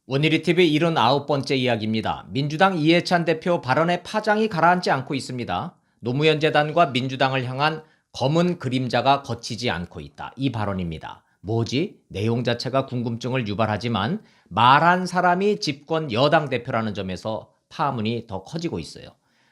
원일이 TV 79번째 이야기입니다. 민주당 이해찬 대표 발언에 파장이 가라앉지 않고 있습니다. 노무현 재단과 민주당을 향한 검은 그림자가 걷히지 않고 있다. 이 발언입니다. 뭐지? 내용 자체가 궁금증을 유발하지만 말한 사람이 집권 여당 대표라는 점에서 파문이 더 커지고 있어요.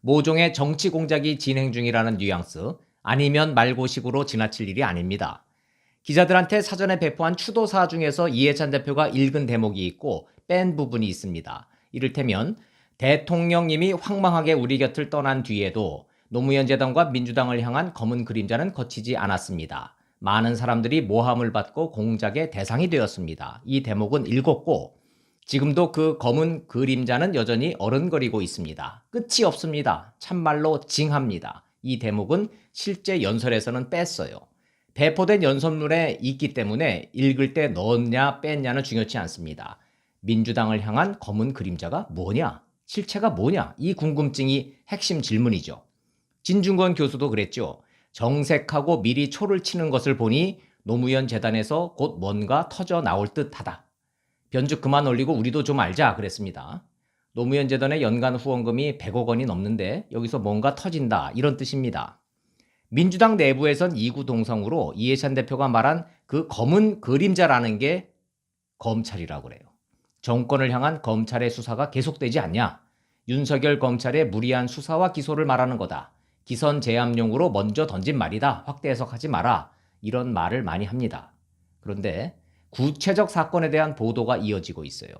모종의 정치 공작이 진행 중이라는 뉘앙스, 아니면 말고식으로 지나칠 일이 아닙니다. 기자들한테 사전에 배포한 추도사 중에서 이해찬 대표가 읽은 대목이 있고 뺀 부분이 있습니다. 이를테면 대통령님이 황망하게 우리 곁을 떠난 뒤에도 노무현 재단과 민주당을 향한 검은 그림자는 걷히지 않았습니다. 많은 사람들이 모함을 받고 공작의 대상이 되었습니다. 이 대목은 읽었고 지금도 그 검은 그림자는 여전히 어른거리고 있습니다. 끝이 없습니다. 참말로 징합니다. 이 대목은 실제 연설에서는 뺐어요. 배포된 연설문에 있기 때문에 읽을 때 넣었냐 뺐냐는 중요치 않습니다. 민주당을 향한 검은 그림자가 뭐냐? 실체가 뭐냐? 이 궁금증이 핵심 질문이죠. 진중권 교수도 그랬죠. 정색하고 미리 초를 치는 것을 보니 노무현 재단에서 곧 뭔가 터져 나올 듯하다. 변죽 그만 올리고 우리도 좀 알자 그랬습니다. 노무현 재단의 연간 후원금이 100억 원이 넘는데 여기서 뭔가 터진다 이런 뜻입니다. 민주당 내부에선 이구동성으로 이해찬 대표가 말한 그 검은 그림자라는 게 검찰이라고 그래요. 정권을 향한 검찰의 수사가 계속되지 않냐? 윤석열 검찰의 무리한 수사와 기소를 말하는 거다. 기선 제압용으로 먼저 던진 말이다. 확대 해석하지 마라. 이런 말을 많이 합니다. 그런데 구체적 사건에 대한 보도가 이어지고 있어요.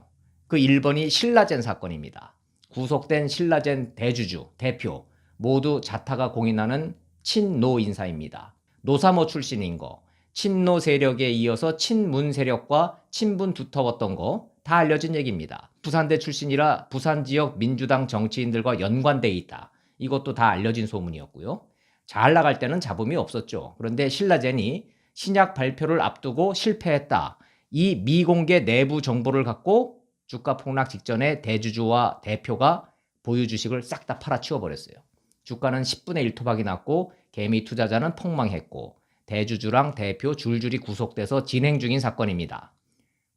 그 1번이 신라젠 사건입니다. 구속된 신라젠 대주주, 대표 모두 자타가 공인하는 친노 인사입니다. 노사모 출신인 거, 친노 세력에 이어서 친문 세력과 친분 두터웠던 거 다 알려진 얘기입니다. 부산대 출신이라 부산 지역 민주당 정치인들과 연관돼 있다. 이것도 다 알려진 소문이었고요. 잘 나갈 때는 잡음이 없었죠. 그런데 신라젠이 신약 발표를 앞두고 실패했다. 이 미공개 내부 정보를 갖고 주가 폭락 직전에 대주주와 대표가 보유 주식을 싹 다 팔아치워버렸어요. 주가는 10분의 1 토박이 났고 개미 투자자는 폭망했고 대주주랑 대표 줄줄이 구속돼서 진행 중인 사건입니다.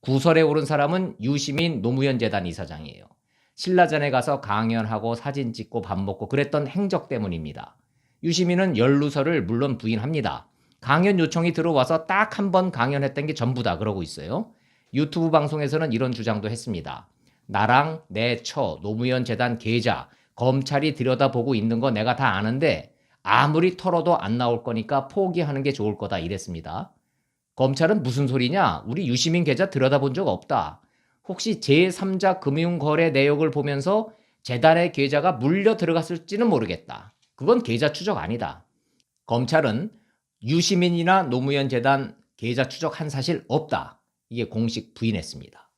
구설에 오른 사람은 유시민 노무현 재단 이사장이에요. 신라전에 가서 강연하고 사진 찍고 밥 먹고 그랬던 행적 때문입니다. 유시민은 연루설을 물론 부인합니다. 강연 요청이 들어와서 딱 한 번 강연했던 게 전부다 그러고 있어요. 유튜브 방송에서는 이런 주장도 했습니다. 나랑 내 처 노무현 재단 계좌 검찰이 들여다보고 있는 거 내가 다 아는데 아무리 털어도 안 나올 거니까 포기하는 게 좋을 거다 이랬습니다. 검찰은 무슨 소리냐? 우리 유시민 계좌 들여다본 적 없다. 혹시 제3자 금융거래 내역을 보면서 재단의 계좌가 물려 들어갔을지는 모르겠다. 그건 계좌 추적 아니다. 검찰은 유시민이나 노무현 재단 계좌 추적한 사실 없다. 이게 공식 부인했습니다.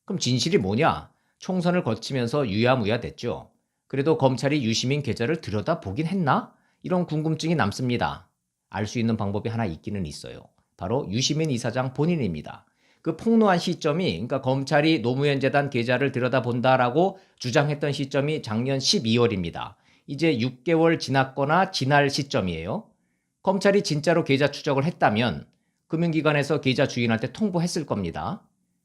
그럼 진실이 뭐냐? 총선을 거치면서 유야무야 됐죠. 그래도 검찰이 유시민 계좌를 들여다보긴 했나? 이런 궁금증이 남습니다. 알 수 있는 방법이 하나 있기는 있어요. 바로 유시민 이사장 본인입니다. 그 폭로한 시점이 그러니까 검찰이 노무현 재단 계좌를 들여다본다라고 주장했던 시점이 작년 12월입니다. 이제 6개월 지났거나 지날 시점이에요. 검찰이 진짜로 계좌 추적을 했다면 금융기관에서 계좌 주인한테 통보했을 겁니다.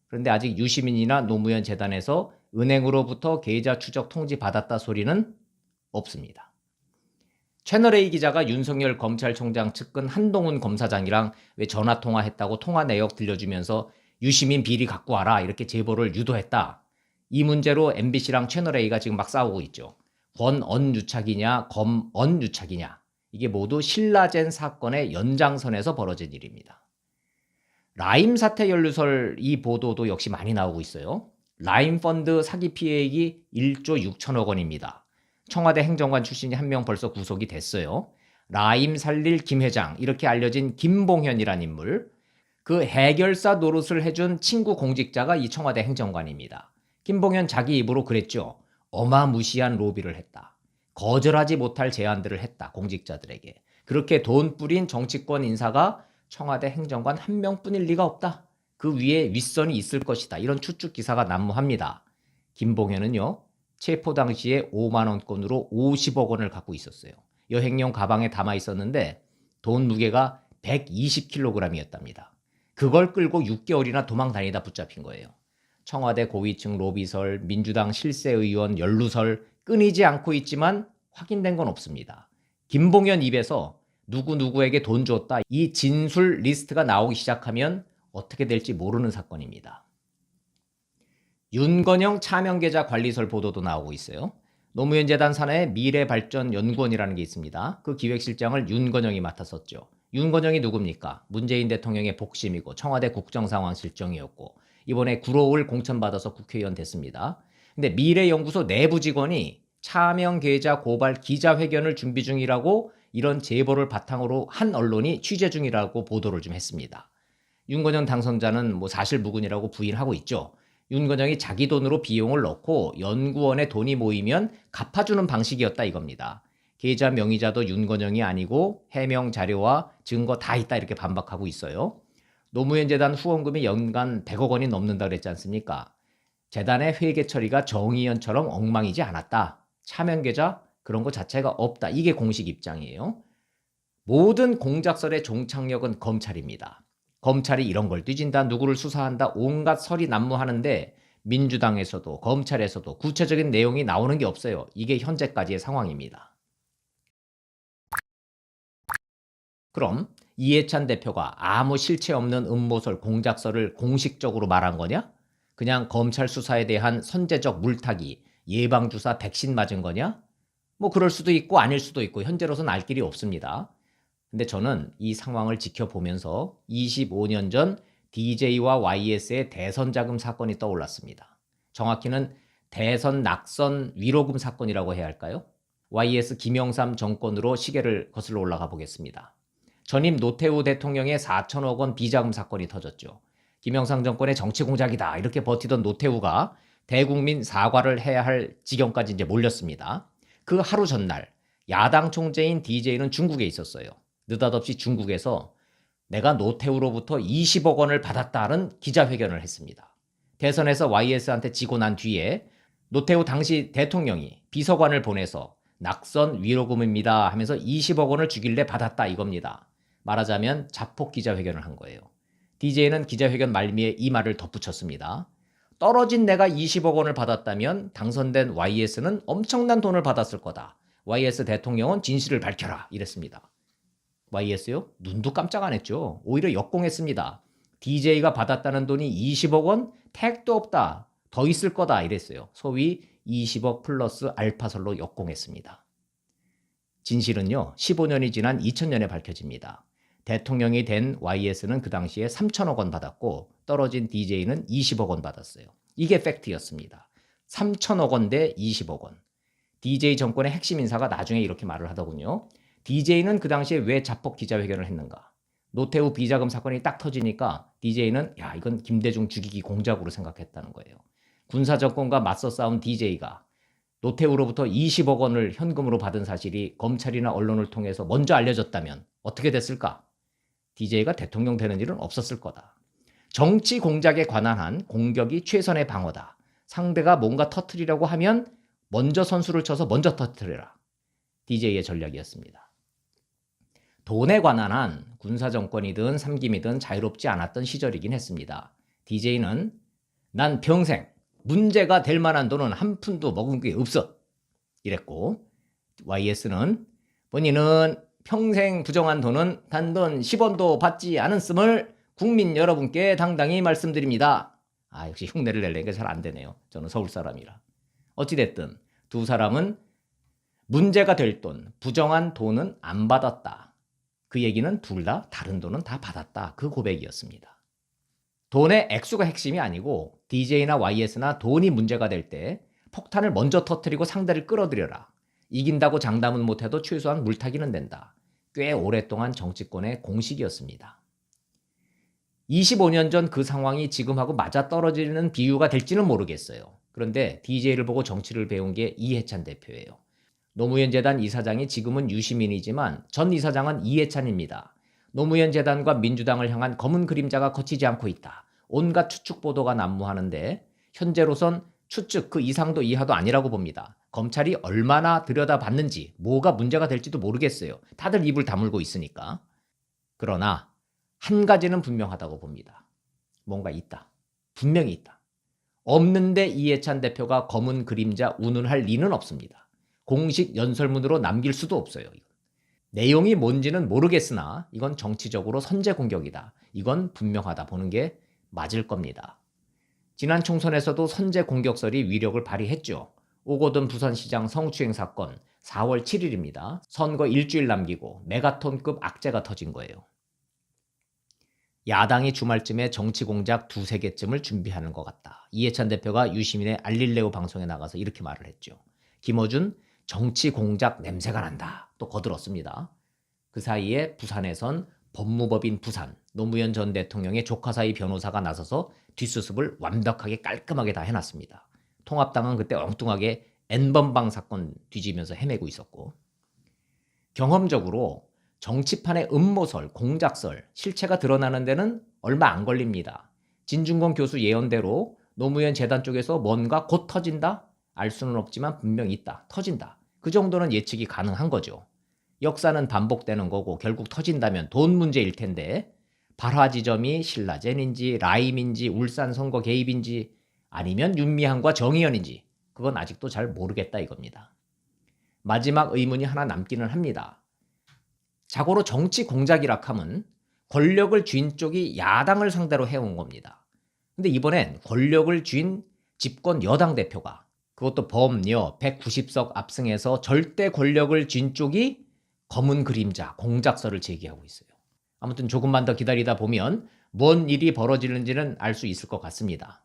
그런데 아직 유시민이나 노무현 재단에서 은행으로부터 계좌 추적 통지 받았다 소리는 없습니다. 채널A 기자가 윤석열 검찰총장 측근 한동훈 검사장이랑 왜 전화통화했다고 통화 내역 들려주면서 유시민 비리 갖고 와라 이렇게 제보를 유도했다. 이 문제로 MBC랑 채널A가 지금 막 싸우고 있죠. 권언유착이냐 검언유착이냐. 이게 모두 신라젠 사건의 연장선에서 벌어진 일입니다. 라임 사태 연루설 이 보도도 역시 많이 나오고 있어요. 라임 펀드 사기 피해액이 1조 6천억 원입니다. 청와대 행정관 출신이 한 명 벌써 구속이 됐어요. 라임 살릴 김 회장 이렇게 알려진 김봉현이란 인물. 그 해결사 노릇을 해준 친구 공직자가 이 청와대 행정관입니다. 김봉현 자기 입으로 그랬죠. 어마무시한 로비를 했다. 거절하지 못할 제안들을 했다. 공직자들에게. 그렇게 돈 뿌린 정치권 인사가 청와대 행정관 한 명뿐일 리가 없다. 그 위에 윗선이 있을 것이다. 이런 추측 기사가 난무합니다. 김봉현은요. 체포 당시에 5만 원권으로 50억 원을 갖고 있었어요. 여행용 가방에 담아 있었는데 돈 무게가 120kg이었답니다. 그걸 끌고 6개월이나 도망 다니다 붙잡힌 거예요. 청와대 고위층 로비설, 민주당 실세의원 연루설 끊이지 않고 있지만 확인된 건 없습니다. 김봉현 입에서 누구누구에게 돈 줬다 이 진술 리스트가 나오기 시작하면 어떻게 될지 모르는 사건입니다. 윤건영 차명계좌 관리설 보도도 나오고 있어요. 노무현 재단 산하에 미래발전연구원이라는 게 있습니다. 그 기획실장을 윤건영이 맡았었죠. 윤건영이 누굽니까? 문재인 대통령의 복심이고 청와대 국정상황실장이었고 이번에 구로울 공천받아서 국회의원 됐습니다. 근데 미래연구소 내부 직원이 차명계좌 고발 기자회견을 준비 중이라고 이런 제보를 바탕으로 한 언론이 취재 중이라고 보도를 좀 했습니다. 윤건영 당선자는 사실 무근이라고 부인하고 있죠. 윤건영이 자기 돈으로 비용을 넣고 연구원에 돈이 모이면 갚아주는 방식이었다 이겁니다. 계좌 명의자도 윤건영이 아니고 해명 자료와 증거 다 있다 이렇게 반박하고 있어요. 노무현 재단 후원금이 연간 100억 원이 넘는다 그랬지 않습니까? 재단의 회계 처리가 정의연처럼 엉망이지 않았다. 차명계좌 그런 거 자체가 없다. 이게 공식 입장이에요. 모든 공작설의 종착역은 검찰입니다. 검찰이 이런 걸 뒤진다, 누구를 수사한다, 온갖 설이 난무하는데 민주당에서도 검찰에서도 구체적인 내용이 나오는 게 없어요. 이게 현재까지의 상황입니다. 그럼 이해찬 대표가 아무 실체 없는 음모설, 공작설을 공식적으로 말한 거냐? 그냥 검찰 수사에 대한 선제적 물타기, 예방주사 백신 맞은 거냐? 그럴 수도 있고 아닐 수도 있고 현재로서는 알 길이 없습니다. 근데 저는 이 상황을 지켜보면서 25년 전 DJ와 YS의 대선 자금 사건이 떠올랐습니다. 정확히는 대선 낙선 위로금 사건이라고 해야 할까요? YS 김영삼 정권으로 시계를 거슬러 올라가 보겠습니다. 전임 노태우 대통령의 4천억 원 비자금 사건이 터졌죠. 김영삼 정권의 정치 공작이다 이렇게 버티던 노태우가 대국민 사과를 해야 할 지경까지 이제 몰렸습니다. 그 하루 전날 야당 총재인 DJ는 중국에 있었어요. 느닷없이 중국에서 내가 노태우로부터 20억 원을 받았다는 기자회견을 했습니다. 대선에서 YS한테 지고 난 뒤에 노태우 당시 대통령이 비서관을 보내서 낙선 위로금입니다 하면서 20억 원을 주길래 받았다 이겁니다. 말하자면 자폭 기자회견을 한 거예요. DJ는 기자회견 말미에 이 말을 덧붙였습니다. 떨어진 내가 20억 원을 받았다면 당선된 YS는 엄청난 돈을 받았을 거다. YS 대통령은 진실을 밝혀라 이랬습니다. YS요? 눈도 깜짝 안 했죠. 오히려 역공했습니다. DJ가 받았다는 돈이 20억 원? 택도 없다. 더 있을 거다 이랬어요. 소위 20억 플러스 알파설로 역공했습니다. 진실은요. 15년이 지난 2000년에 밝혀집니다. 대통령이 된 YS는 그 당시에 3천억 원 받았고 떨어진 DJ는 20억 원 받았어요. 이게 팩트였습니다. 3천억 원 대 20억 원. DJ 정권의 핵심 인사가 나중에 이렇게 말을 하더군요. DJ는 그 당시에 왜 자폭 기자회견을 했는가? 노태우 비자금 사건이 딱 터지니까 DJ는 이건 김대중 죽이기 공작으로 생각했다는 거예요. 군사정권과 맞서 싸운 DJ가 노태우로부터 20억 원을 현금으로 받은 사실이 검찰이나 언론을 통해서 먼저 알려졌다면 어떻게 됐을까? DJ가 대통령 되는 일은 없었을 거다. 정치 공작에 관한 한 공격이 최선의 방어다. 상대가 뭔가 터뜨리려고 하면 먼저 선수를 쳐서 먼저 터뜨려라. DJ의 전략이었습니다. 돈에 관한 한 군사정권이든 삼김이든 자유롭지 않았던 시절이긴 했습니다. DJ는 난 평생 문제가 될 만한 돈은 한 푼도 먹은 게 없어 이랬고 YS는 본인은 평생 부정한 돈은 단돈 10원도 받지 않았음을 국민 여러분께 당당히 말씀드립니다. 역시 흉내를 내려니까 잘 안 되네요. 저는 서울 사람이라. 어찌됐든 두 사람은 문제가 될 돈, 부정한 돈은 안 받았다. 그 얘기는 둘 다 다른 돈은 다 받았다. 그 고백이었습니다. 돈의 액수가 핵심이 아니고 DJ나 YS나 돈이 문제가 될 때 폭탄을 먼저 터뜨리고 상대를 끌어들여라. 이긴다고 장담은 못해도 최소한 물타기는 된다. 꽤 오랫동안 정치권의 공식이었습니다. 25년 전 그 상황이 지금하고 맞아떨어지는 비유가 될지는 모르겠어요. 그런데 DJ를 보고 정치를 배운 게 이해찬 대표예요. 노무현 재단 이사장이 지금은 유시민이지만 전 이사장은 이해찬입니다. 노무현 재단과 민주당을 향한 검은 그림자가 걷히지 않고 있다. 온갖 추측 보도가 난무하는데 현재로선 추측 그 이상도 이하도 아니라고 봅니다. 검찰이 얼마나 들여다봤는지 뭐가 문제가 될지도 모르겠어요. 다들 입을 다물고 있으니까. 그러나 한 가지는 분명하다고 봅니다. 뭔가 있다. 분명히 있다. 없는데 이해찬 대표가 검은 그림자 운운할 리는 없습니다. 공식 연설문으로 남길 수도 없어요. 내용이 뭔지는 모르겠으나 이건 정치적으로 선제 공격이다. 이건 분명하다 보는 게 맞을 겁니다. 지난 총선에서도 선제 공격설이 위력을 발휘했죠. 오거돈 부산시장 성추행 사건 4월 7일입니다. 선거 일주일 남기고 메가톤급 악재가 터진 거예요. 야당이 주말쯤에 정치 공작 두세 개쯤을 준비하는 것 같다. 이해찬 대표가 유시민의 알릴레오 방송에 나가서 이렇게 말을 했죠. 김어준 정치 공작 냄새가 난다. 또 거들었습니다. 그 사이에 부산에선 법무법인 부산 노무현 전 대통령의 조카 사이 변호사가 나서서 뒷수습을 완벽하게 깔끔하게 다 해놨습니다. 통합당은 그때 엉뚱하게 N번방 사건 뒤지면서 헤매고 있었고, 경험적으로 정치판의 음모설, 공작설, 실체가 드러나는 데는 얼마 안 걸립니다. 진중권 교수 예언대로 노무현 재단 쪽에서 뭔가 곧 터진다? 알 수는 없지만 분명히 있다. 터진다. 그 정도는 예측이 가능한 거죠. 역사는 반복되는 거고 결국 터진다면 돈 문제일 텐데 발화 지점이 신라젠인지 라임인지 울산 선거 개입인지 아니면 윤미향과 정의연인지 그건 아직도 잘 모르겠다 이겁니다. 마지막 의문이 하나 남기는 합니다. 자고로 정치 공작이라 하면 권력을 쥔 쪽이 야당을 상대로 해온 겁니다. 근데 이번엔 권력을 쥔 집권 여당 대표가 그것도 범여 190석 압승해서 절대 권력을 쥔 쪽이 검은 그림자 공작설을 제기하고 있어요. 아무튼 조금만 더 기다리다 보면 뭔 일이 벌어지는지는 알 수 있을 것 같습니다.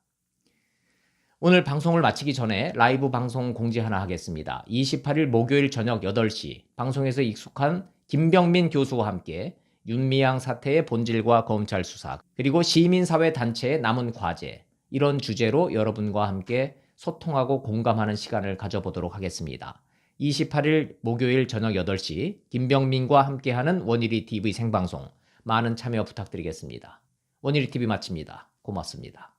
오늘 방송을 마치기 전에 라이브 방송 공지 하나 하겠습니다. 28일 목요일 저녁 8시 방송에서 익숙한 김병민 교수와 함께 윤미향 사태의 본질과 검찰 수사 그리고 시민사회단체의 남은 과제 이런 주제로 여러분과 함께 소통하고 공감하는 시간을 가져보도록 하겠습니다. 28일 목요일 저녁 8시 김병민과 함께하는 원일이 TV 생방송 많은 참여 부탁드리겠습니다. 원일이 TV 마칩니다. 고맙습니다.